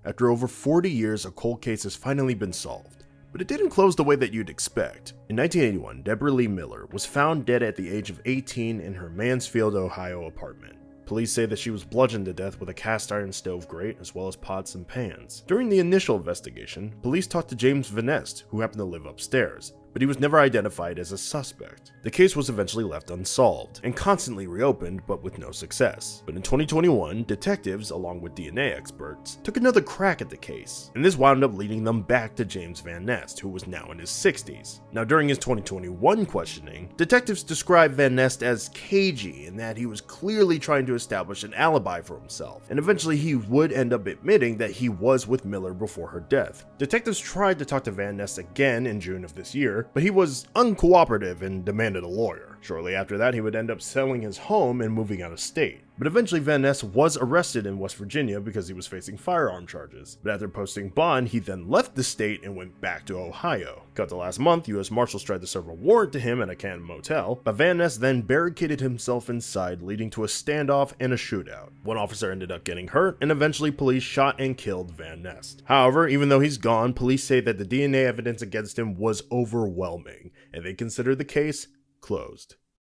After over 40 years, a cold case has finally been solved. But it didn't close the way that you'd expect. In 1981, Debra Lee Miller was found dead at the age of 18 in her Mansfield, Ohio apartment. Police say that she was bludgeoned to death with a cast iron stove grate as well as pots and pans. During the initial investigation, police talked to James Van Nest, who happened to live upstairs, but he was never identified as a suspect. The case was eventually left unsolved, and constantly reopened, but with no success. But in 2021, detectives, along with DNA experts, took another crack at the case, and this wound up leading them back to James Van Nest, who was now in his 60s. Now, during his 2021 questioning, detectives described Van Nest as cagey in that he was clearly trying to establish an alibi for himself, and eventually he would end up admitting that he was with Miller before her death. Detectives tried to talk to Van Nest again in June of this year, but he was uncooperative and demanded a lawyer. Shortly after that, he would end up selling his home and moving out of state. But eventually Van Nest was arrested in West Virginia because he was facing firearm charges. But after posting bond, he then left the state and went back to Ohio. Cut to last month, U.S. Marshals tried to serve a warrant to him at a Canton motel, but Van Nest then barricaded himself inside, leading to a standoff and a shootout. One officer ended up getting hurt, and eventually police shot and killed Van Nest. However, even though he's gone, police say that the DNA evidence against him was overwhelming, and they consider the case closed.